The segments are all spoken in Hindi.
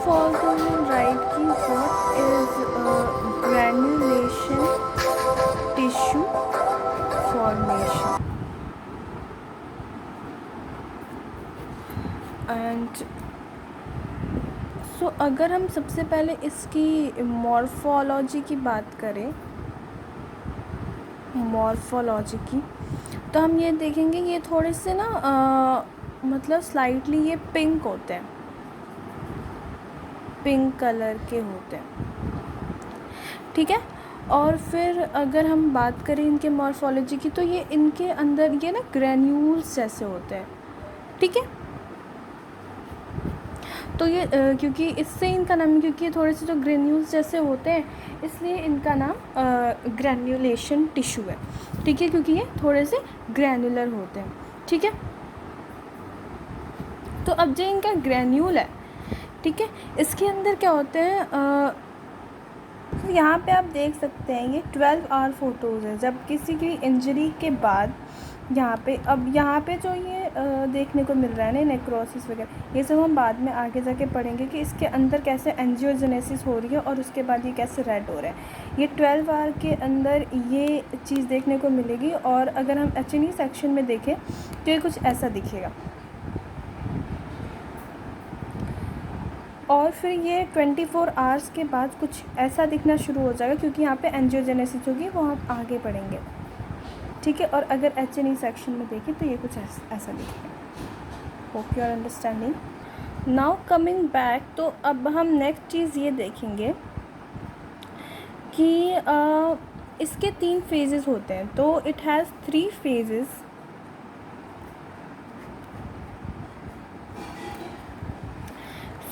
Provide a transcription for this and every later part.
ऑफ ऑल तो विल राइट कि what is granulation tissue formation and so अगर हम सबसे पहले इसकी मॉर्फोलॉजी की बात करें, मॉर्फोलॉजी की, तो हम ये देखेंगे ये थोड़े से ना मतलब स्लाइटली ये पिंक होते हैं, पिंक कलर के होते हैं, ठीक है। और फिर अगर हम बात करें इनके मॉर्फोलॉजी की, तो ये इनके अंदर ये ना ग्रैन्यूल्स जैसे होते हैं, ठीक है। तो ये क्योंकि इससे इनका नाम, क्योंकि ये थोड़े से जो ग्रेन्यूल्स जैसे होते हैं, इसलिए इनका नाम ग्रैन्युलेशन टिश्यू है, ठीक है, क्योंकि ये थोड़े से ग्रैनुलर होते हैं, ठीक है। तो अब जो इनका ग्रैन्यूल है, ठीक है, इसके अंदर क्या होते हैं, यहाँ पे आप देख सकते हैं ये 12 आवर फोटोज़ है जब किसी की इंजरी के बाद यहाँ पे, अब यहाँ पे जो ये देखने को मिल रहा है ना नेक्रोसिस वगैरह, ये सब हम बाद में आगे जाके पढ़ेंगे कि इसके अंदर कैसे एंजियोजेनेसिस हो रही है और उसके बाद ये कैसे रेड हो रहा है। ये 12 आवर के अंदर ये चीज़ देखने को मिलेगी। और अगर हम H&E सेक्शन में देखें तो ये कुछ ऐसा दिखेगा। और फिर ये 24 आवर्स के बाद कुछ ऐसा दिखना शुरू हो जाएगा, क्योंकि यहाँ पे एंजियोजेनेसिस होगी, वो हम आगे पढ़ेंगे, ठीक है। और अगर H&E सेक्शन में देखें तो ये कुछ ऐसा दिखेगा। Hope you are understanding. Now coming back, तो अब हम नेक्स्ट चीज़ ये देखेंगे कि इसके 3 फेजेस होते हैं। तो इट हैज़ 3 फेजेस।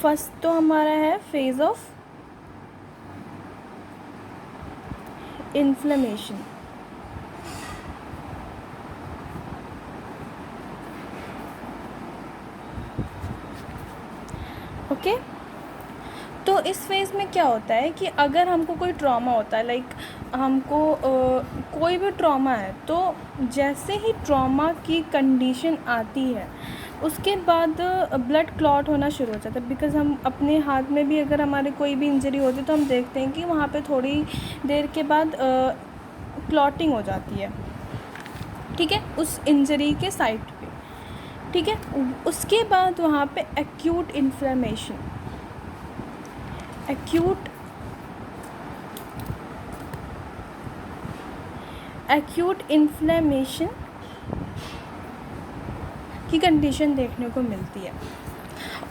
फर्स्ट तो हमारा है फेज ऑफ इन्फ्लेमेशन, ओके। तो इस फेज़ में क्या होता है कि अगर हमको कोई ट्रॉमा होता है, लाइक हमको कोई भी ट्रॉमा है, तो जैसे ही ट्रॉमा की कंडीशन आती है उसके बाद ब्लड क्लॉट होना शुरू हो जाता है। बिकॉज़ हम अपने हाथ में भी अगर हमारे कोई भी इंजरी होती है तो हम देखते हैं कि वहाँ पे थोड़ी देर के बाद क्लॉटिंग हो जाती है, ठीक है, उस इंजरी के साइट पे, ठीक है। उसके बाद वहाँ पे एक्यूट इन्फ्लेमेशन, एक्यूट इन्फ्लेमेशन की कंडीशन देखने को मिलती है।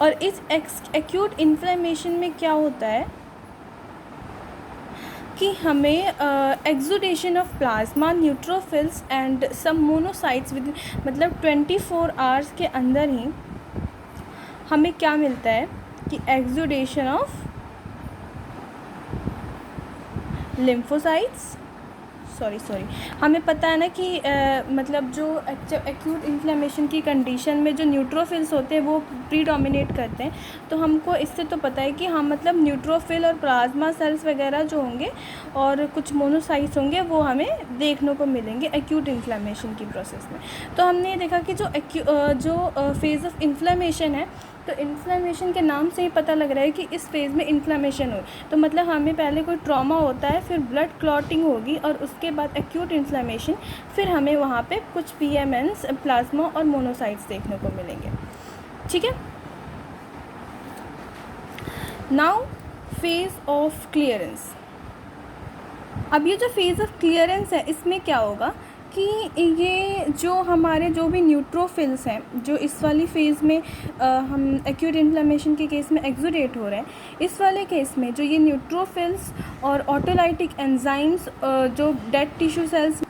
और इस एक्यूट इन्फ्लेमेशन में क्या होता है कि हमें exudation of plasma, neutrophils and some monocytes with, मतलब 24 आवर्स के अंदर ही हमें क्या मिलता है कि एक्सुडेशन ऑफ लिम्फोसाइट्स, सॉरी हमें पता है ना कि मतलब जो एक्यूट इन्फ्लेमेशन की कंडीशन में जो न्यूट्रोफिल्स होते हैं वो प्रीडोमिनेट करते हैं। तो हमको इससे तो पता है कि हाँ, मतलब न्यूट्रोफिल और प्लाज्मा सेल्स वगैरह जो होंगे और कुछ मोनोसाइट्स होंगे वो हमें देखने को मिलेंगे एक्यूट इन्फ्लेमेशन की प्रोसेस में। तो हमने देखा कि जो फेज़ ऑफ इन्फ्लेमेशन है, तो इन्फ्लेमेशन के नाम से ही पता लग रहा है कि इस फेज़ में इन्फ्लेमेशन हो, तो मतलब हमें पहले कोई ट्रॉमा होता है, फिर ब्लड क्लॉटिंग होगी और उसके बाद एक्यूट इन्फ्लेमेशन, फिर हमें वहाँ पे कुछ PMNs, प्लाज्मा और मोनोसाइट्स देखने को मिलेंगे, ठीक है। Now phase of clearance. अब ये जो फेज़ ऑफ क्लियरेंस है, इसमें क्या होगा कि ये जो हमारे जो भी न्यूट्रोफिल्स हैं, जो इस वाली फेज़ में हम एक्यूट इन्फ्लेमेशन के केस में एक्सुडेट हो रहे हैं, इस वाले केस में जो ये न्यूट्रोफिल्स और ऑटोलाइटिक एंजाइम्स जो डेड टिश्यू सेल्स,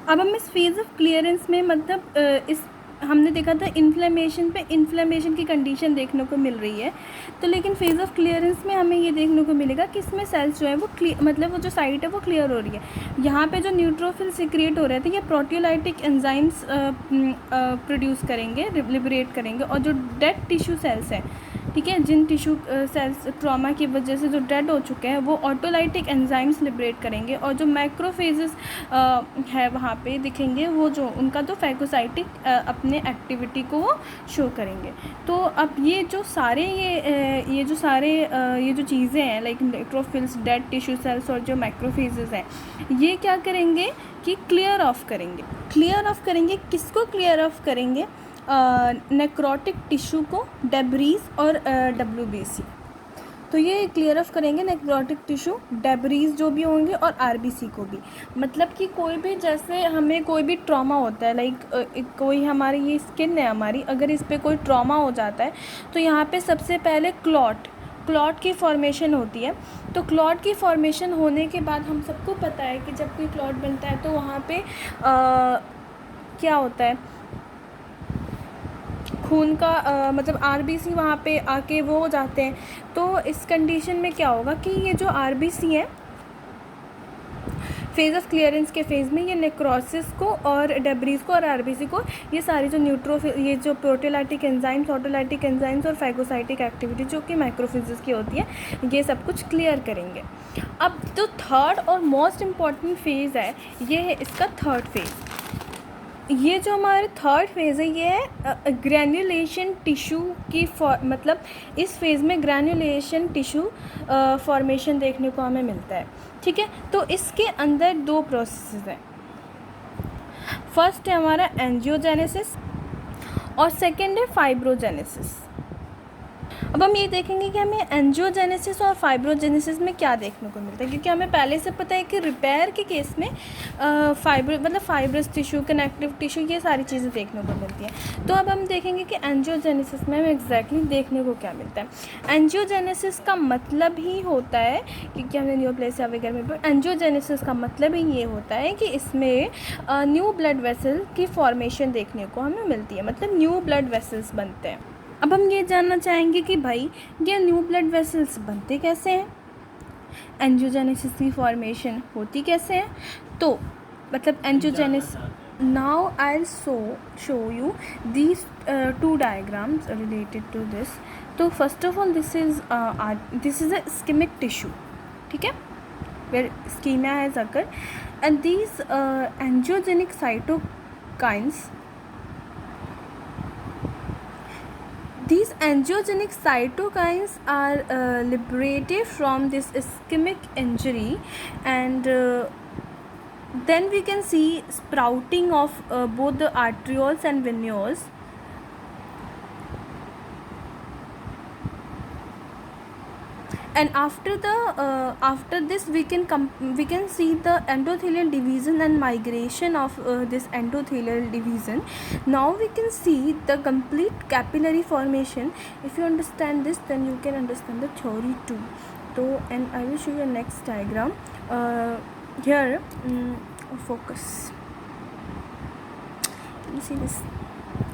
अब हम इस फेज़ ऑफ क्लियरेंस में मतलब इस हमने देखा था इन्फ्लेमेशन की कंडीशन देखने को मिल रही है, तो लेकिन फेज़ ऑफ क्लियरेंस में हमें ये देखने को मिलेगा कि इसमें सेल्स जो है वो मतलब वो जो साइट है वो क्लियर हो रही है। यहाँ पे जो न्यूट्रोफिल सिक्रिएट हो रहे थे, ये प्रोटियोलाइटिक एंजाइम्स प्रोड्यूस करेंगे, लिबरेट करेंगे, और जो डेड टिश्यू सेल्स हैं, ठीक है, जिन टिश्यू सेल्स ट्रॉमा की वजह से जो डेड हो चुके हैं वो ऑटोलाइटिक एंजाइम्स लिबरेट करेंगे, और जो मैक्रोफेजेस है वहाँ पे दिखेंगे, वो जो उनका जो फैगोसाइटिक अपने एक्टिविटी को वो शो करेंगे। तो अब ये जो सारे ये जो चीज़ें हैं like neutrophils, dead tissue cells और जो मैक्रोफेजेस हैं, ये क्या करेंगे कि क्लियर ऑफ करेंगे। किसको क्लियर ऑफ करेंगे? नेक्रोटिक टिश्यू को, डेब्रीज और WBC। तो ये क्लियर ऑफ करेंगे नेक्रोटिक टिश्यू, डेब्रीज जो भी होंगे और RBC को भी। मतलब कि कोई भी, जैसे हमें कोई भी ट्रॉमा होता है लाइक कोई हमारी ये स्किन है हमारी, अगर इस पर कोई ट्रॉमा हो जाता है तो यहाँ पे सबसे पहले क्लॉट की फॉर्मेशन होती है। तो क्लॉट की फॉर्मेशन होने के बाद हम सबको पता है कि जब कोई क्लॉट बनता है तो वहाँ पे क्या होता है, खून का मतलब RBC वहाँ पे आके वो हो जाते हैं। तो इस कंडीशन में क्या होगा कि ये जो RBC है फेज़ ऑफ क्लियरेंस के फेज़ में, ये नेक्रोसिस को और डेब्रीज को और RBC को, ये सारी जो ये जो प्रोटीलाइटिक एंजाइम्स, ऑटोलाइटिक एंजाइम्स और फैगोसाइटिक एक्टिविटी जो कि माइक्रोफेजेस की होती है, ये सब कुछ क्लियर करेंगे। अब जो थर्ड और मोस्ट इम्पॉर्टेंट फेज़ है, ये है इसका थर्ड फेज़। ये जो हमारे थर्ड फेज़ है, ये है ग्रैन्युलेशन टिश्यू की मतलब इस फेज़ में ग्रैन्युलेशन टिश्यू फॉर्मेशन देखने को हमें मिलता है। ठीक है, तो इसके अंदर 2 प्रोसेसेस हैं। फर्स्ट है हमारा एंजियोजेनेसिस और सेकेंड है फाइब्रोजेनेसिस। अब हम ये देखेंगे कि हमें एंजियोजेनेसिस और फाइब्रोजेनेसिस में क्या देखने को मिलता है, क्योंकि हमें पहले से पता है कि रिपेयर के केस में फाइब्रस टिश्यू, कनेक्टिव टिश्यू, ये सारी चीज़ें देखने को मिलती हैं। तो अब हम देखेंगे कि एंजियोजेनेसिस में हमें एग्जैक्टली देखने को क्या मिलता है। एंजियोजेनेसिस का मतलब ही होता है, क्योंकि हमने न्यूप्लेसिया वगैरह में, एंजियोजेनेसिस का मतलब ही ये होता है कि इसमें न्यू ब्लड वेसल की फॉर्मेशन देखने को हमें मिलती है, मतलब न्यू ब्लड वेसल्स बनते हैं। अब हम ये जानना चाहेंगे कि भाई ये न्यू ब्लड वेसल्स बनते कैसे हैं, एंजियोजेनेसिस की फॉर्मेशन होती कैसे है। तो मतलब angiogenesis, now I will show you these 2 diagrams related to this. तो first of all this is a ischemic tissue, ठीक है, where ischemia has occurred, and these angiogenic cytokines, these angiogenic cytokines are liberated from this ischemic injury, and then we can see sprouting of both the arterioles and venules. And after this we can see the endothelial division and migration of this endothelial division. Now we can see the complete capillary formation. If you understand this, then you can understand the theory too. So, and I will show you next diagram. Here focus, you see this,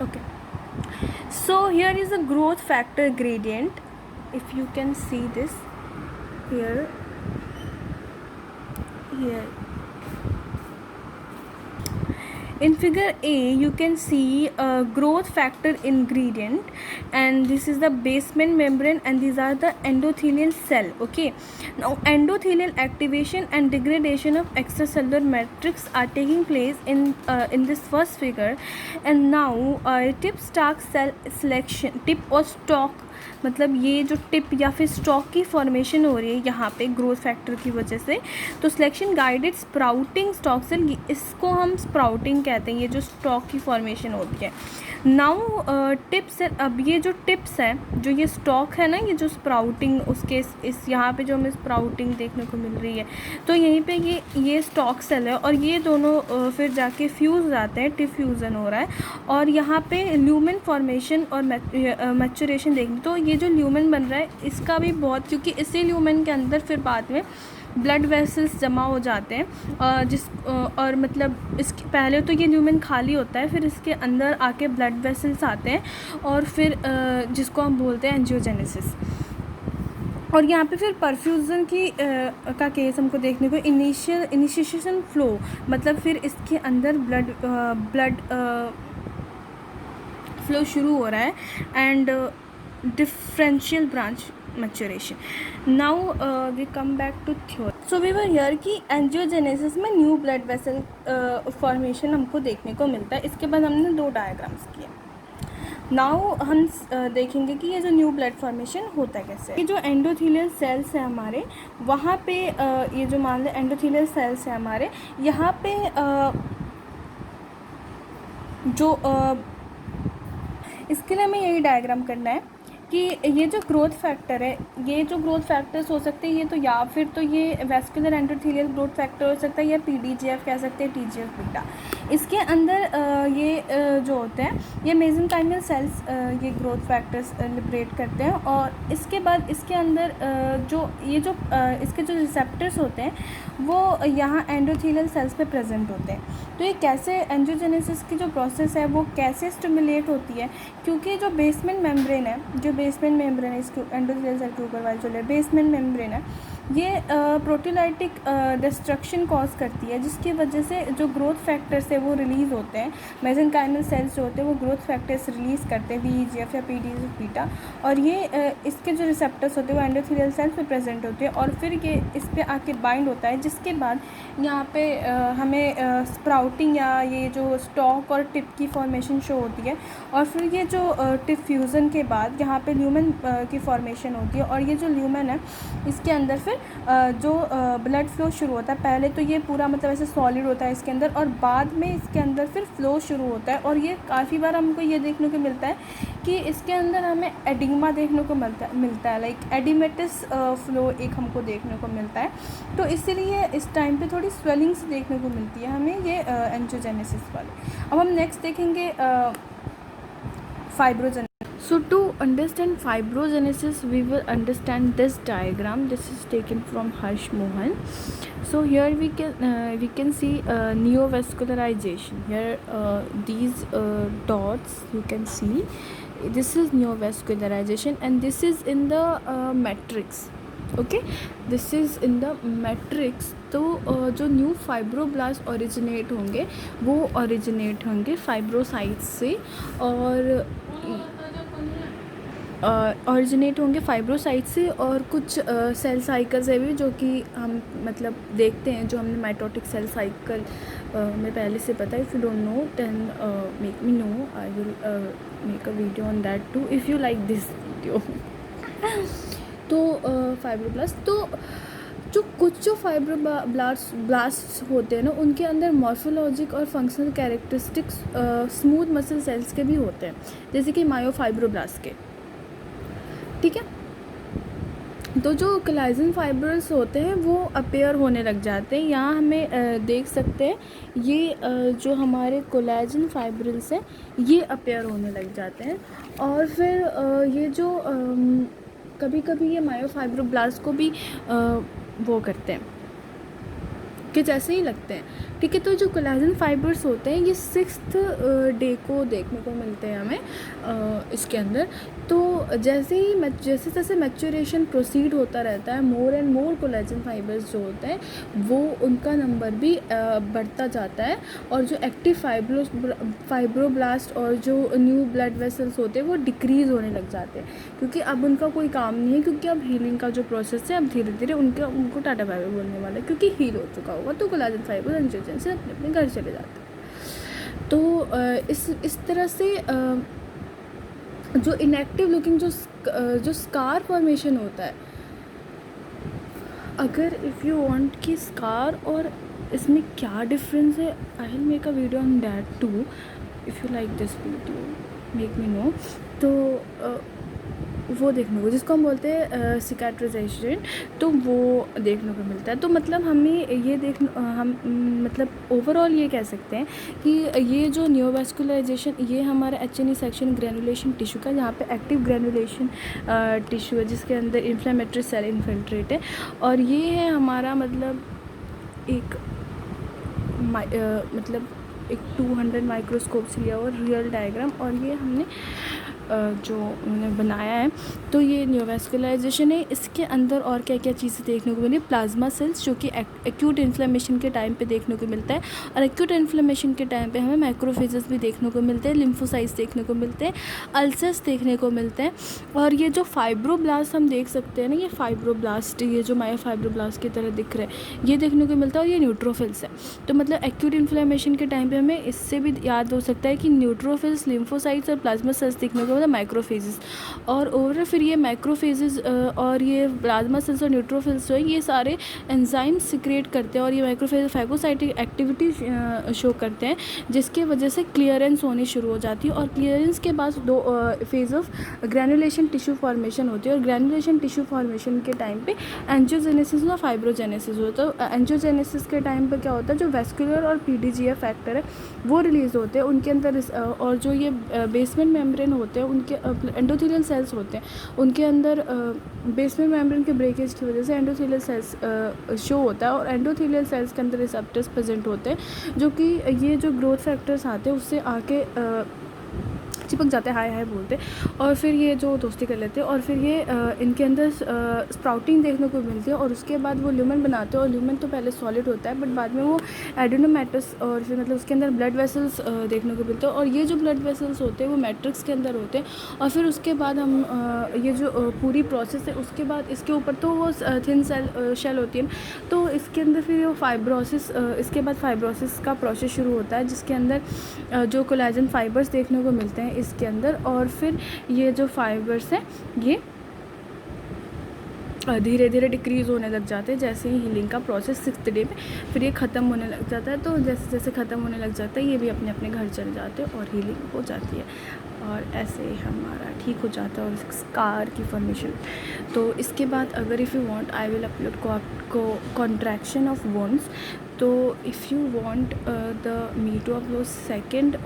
okay. So here is the growth factor gradient. If you can see this here in figure A, you can see a growth factor ingredient, and this is the basement membrane, and these are the endothelial cell. Okay, now endothelial activation and degradation of extracellular matrix are taking place in this first figure. And now tip stalk cell selection, tip और stalk, मतलब ये जो टिप या फिर स्टॉक की फॉर्मेशन हो रही है यहाँ पे ग्रोथ फैक्टर की वजह से, तो selection guided sprouting stalk cell, इसको हम स्प्राउटिंग कहते हैं, ये जो स्टॉक की फॉर्मेशन होती है। नाउ टिप्स, अब ये जो टिप्स हैं, जो ये स्टॉक है ना, ये जो स्प्राउटिंग, उसके इस यहाँ पे जो हमें स्प्राउटिंग देखने को मिल रही है, तो यहीं पे ये स्टॉक सेल है, और ये दोनों फिर जाके फ्यूज़ जाते हैं, टिप फ्यूज़न हो रहा है, और यहाँ पे ल्यूमेन फॉर्मेशन और मैच्योरेशन देखनी। तो ये जो ल्यूमेन बन रहा है इसका भी बहुत, क्योंकि इसी ल्यूमेन के अंदर फिर बाद में ब्लड वेसल्स जमा हो जाते हैं, और मतलब इसके पहले तो ये ल्यूमेन खाली होता है, फिर इसके अंदर आके ब्लड वेसल्स आते हैं, और फिर जिसको हम बोलते हैं एंजियोजेनेसिस। और यहाँ पे फिर परफ्यूज़न की का केस हमको देखने को, इनिशिएशन फ्लो, मतलब फिर इसके अंदर ब्लड फ्लो शुरू हो रहा है, and differential branch maturation. Now we come back to theory. So we were here कि angiogenesis में न्यू ब्लड वेसल फॉर्मेशन हमको देखने को मिलता है. इसके बाद हमने 2 डायग्राम्स किए. नाउ हम देखेंगे कि ये जो न्यू ब्लड फॉर्मेशन होता है कैसे. ये जो एंडोथेलियल सेल्स है हमारे, वहाँ पे ये जो मान लें एंडोथेलियल सेल्स है हमारे, यहाँ पे जो इसके लिए हमें यही डायग्राम करना है कि ये जो ग्रोथ फैक्टर है, ये जो ग्रोथ फैक्टर्स हो सकते हैं, ये तो या फिर तो ये वेस्कुलर एंडोथेलियल ग्रोथ फैक्टर हो सकता है, या पीडीजीएफ कह सकते हैं, टीजीएफ बीटा. इसके अंदर ये जो होते हैं, ये मेसेंकाइमल सेल्स ये ग्रोथ फैक्टर्स लिबरेट करते हैं. और इसके बाद इसके अंदर इसके जो रिसेप्टर्स होते हैं वो यहाँ एंडोथेलियल सेल्स पे प्रेजेंट होते हैं. तो ये कैसे एंजियोजेनेसिस की जो प्रोसेस है वो कैसे स्टिमुलेट होती है, क्योंकि जो बेसमेंट मेम्ब्रेन है, इसके एंडोथेलियल सेल के ऊपर वाली जो बेसमेंट मेम्ब्रेन है, ये प्रोटीलाइटिक डिस्ट्रक्शन कॉज करती है, जिसकी वजह से जो ग्रोथ फैक्टर्स है वो रिलीज़ होते हैं. मेसेंकाइमल सेल्स जो होते हैं वो ग्रोथ फैक्टर्स रिलीज़ करते हैं, वीईजीएफ या पीडीजीएफ बीटा. और ये इसके जो रिसेप्टर्स होते हैं वो एंडोथेलियल सेल्स पे प्रेजेंट होते हैं, और फिर ये इस पे आके बाइंड होता है, जिसके बाद यहाँ पे हमें स्प्राउटिंग या ये जो स्टॉक और टिप की फॉर्मेशन शो होती है. और फिर ये जो टिप फ्यूज़न के बाद यहाँ पे ल्यूमेन की फॉर्मेशन होती है. और ये जो ल्यूमेन है इसके अंदर फिर जो ब्लड फ्लो शुरू होता है. पहले तो ये पूरा मतलब ऐसे सॉलिड होता है इसके अंदर, और बाद में इसके अंदर फिर फ्लो शुरू होता है. और ये काफ़ी बार हमको ये देखने को मिलता है कि इसके अंदर हमें एडिग्मा देखने को मिलता है, लाइक एडिमेटस फ्लो एक हमको देखने को मिलता है. तो इसीलिए इस टाइम पे थोड़ी स्वेलिंग्स देखने को मिलती है हमें ये एंजियोजेनेसिस वाले. अब हम नेक्स्ट देखेंगे fibrogenesis. So to understand fibrogenesis, we will understand this diagram. This is taken from Harsh Mohan. So here we can see neovascularization. Here these dots you can see. This is neovascularization, and this is in the matrix. Okay, this is in the matrix. तो जो न्यू फाइब्रोब्लास्ट ओरिजिनेट होंगे वो ओरिजिनेट होंगे फाइब्रोसाइट्स से, और ऑरिजिनेट होंगे फाइब्रोसाइट से. और कुछ सेल साइकिल्स है भी जो कि हम मतलब देखते हैं, जो हमने माइटोटिक सेल साइकिल में पहले से पता है. If you don't know then make me know, I will make a video on that too if you like this video. तो फाइब्रोब्लास्ट, तो जो फाइब्रोब्लास्ट होते हैं ना, उनके अंदर मॉर्फोलॉजिक और functional characteristics smooth muscle cells के भी होते हैं, जैसे कि मायोफाइब्रोब्लास्ट के. ठीक है. तो जो कोलेजन फाइब्रल्स होते हैं वो अपेयर होने लग जाते हैं. यहाँ हमें देख सकते हैं ये जो हमारे कोलेजन फाइब्रल्स हैं ये अपेयर होने लग जाते हैं. और फिर ये जो कभी कभी ये मायोफाइब्रोब्लास्ट को भी वो करते हैं कि जैसे ही लगते हैं. ठीक है. तो जो कोलेजन फाइबर्स होते हैं ये 6th डे को देखने को मिलते हैं हमें इसके अंदर. तो जैसे जैसे मैच्योरेशन प्रोसीड होता रहता है, more and more collagen fibres जो होते हैं वो उनका नंबर भी बढ़ता जाता है. और जो एक्टिव फाइब्रोब्लास्ट और जो न्यू ब्लड वेसल्स होते हैं वो डिक्रीज़ होने लग जाते हैं, क्योंकि अब उनका कोई काम नहीं है, क्योंकि अब हीलिंग का जो प्रोसेस है अब धीरे धीरे उनको टाटा बाय बाय बोलने वाला है, क्योंकि हील हो चुका होगा. तो कोलेजन फाइबर एंजियोजेनेसिस से अपने अपने घर चले जाते हैं. तो इस तरह से जो इनएक्टिव लुकिंग जो स्कार फॉर्मेशन होता है, अगर इफ़ यू वांट कि स्कार और इसमें क्या डिफरेंस है, I will make a video on that too. If you like this video make me know. तो वो देखने को जिसको हम बोलते हैं सिकाट्राइजेशन, तो वो देखने को मिलता है. तो मतलब हमें ये हम मतलब ओवरऑल ये कह सकते हैं कि ये जो न्यूरोवास्कुलराइजेशन ये हमारा एच.एन.ई. सेक्शन ग्रेनुलेशन टिश्यू का, जहाँ पे एक्टिव ग्रेनुलेशन टिश्यू है जिसके अंदर इन्फ्लेमेटरी सेल इन्फिल्ट्रेट है. और ये है हमारा मतलब एक 200 माइक्रोस्कोप से लिया हुआ रियल डायग्राम. और ये हमने जो उन्होंने बनाया है। तो ये न्यूरोवास्कुलराइजेशन है। इसके अंदर और क्या क्या चीज़ें देखने को मिली, प्लाज्मा सेल्स जो कि एक्यूट इन्फ्लेमेशन के टाइम पे देखने को मिलता है, और एक्यूट इन्फ्लेमेशन के टाइम पे हमें मैक्रोफेजेस भी देखने को मिलते हैं, लिम्फोसाइट्स देखने को मिलते हैं, अल्सर्स देखने को मिलते हैं। और ये जो फाइब्रोब्लास्ट हम देख सकते हैं ना, ये फाइब्रोब्लास्ट, ये जो मायोफाइब्रोब्लास्ट की तरह दिख रहे हैं, ये देखने को मिलता है, और ये न्यूट्रोफिल्स है। तो मतलब एक्यूट इन्फ्लेमेशन के टाइम पे हमें इससे भी याद हो सकता है कि न्यूट्रोफिल्स, लिम्फोसाइट्स और प्लाज्मा सेल्स देखने को मतलब माइक्रोफेजेस। और ओवरऑल फिर ये माइक्रोफेजेस और ये प्लाज्मा सेल्स और न्यूट्रोफिल्स जो है, ये सारे एंजाइम सिक्रिएट करते हैं, और ये माइक्रोफेज फैगोसाइटिक एक्टिविटी शो करते हैं, जिसकी वजह से क्लियरेंस होनी शुरू हो जाती है। और क्लियरेंस के बाद दो phase of granulation tissue formation होती है, और ग्रैनुलेशन टिश्यू फॉर्मेशन के टाइम पे एंजियोजेनेसिस और फाइब्रोजेनेसिस होता है। एंजियोजेनेसिस के टाइम पे क्या होता है, जो वेस्कुलर और पीडीजीएफ फैक्टर है वो रिलीज़ होते हैं उनके अंदर, और जो ये बेसमेंट मेम्ब्रेन होते हैं उनके एंडोथेलियल सेल्स होते हैं, उनके अंदर बेसमेंट मेम्ब्रेन के ब्रेकेज की वजह से एंडोथेलियल सेल्स शो होता है, और एंडोथेलियल सेल्स के अंदर रिसेप्टर्स प्रेजेंट होते हैं, जो कि ये जो ग्रोथ फैक्टर्स आते हैं उससे आके चिपक जाते हैं, हाय हाय बोलते, और फिर ये जो दोस्ती कर लेते हैं, और फिर ये इनके अंदर स्प्राउटिंग देखने को मिलती है, और उसके बाद वो ल्यूमेन बनाते हैं। और ल्यूमेन तो पहले सॉलिड होता है, बट बाद में वो एडेनोमेटस, और फिर मतलब उसके अंदर ब्लड वेसल्स देखने को मिलते हैं, और ये जो ब्लड वेसल्स होते हैं वो मैट्रिक्स के अंदर होते हैं। और फिर उसके बाद हम ये जो पूरी प्रोसेस है, उसके बाद इसके ऊपर तो वो थिन शेल होती है, तो इसके अंदर फिर वो फाइब्रोसिस, इसके बाद फाइब्रोसिस का प्रोसेस शुरू होता है, जिसके अंदर जो कोलेजन फाइबर्स देखने को मिलते हैं इसके अंदर, और फिर ये जो फाइबर्स हैं ये धीरे धीरे डिक्रीज़ होने लग जाते हैं जैसे ही हीलिंग का प्रोसेस 6th डे में, फिर ये ख़त्म होने लग जाता है। तो जैसे जैसे ख़त्म होने लग जाता है ये भी अपने अपने घर चले जाते हैं और हीलिंग हो जाती है, और ऐसे हमारा ठीक हो जाता है, और स्कार की फॉर्मेशन। तो इसके बाद अगर if you want I will upload contraction of wounds. तो if you want the me to upload second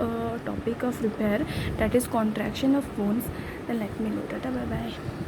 topic of repair, that is contraction of wounds, then let me know. Tata, bye bye.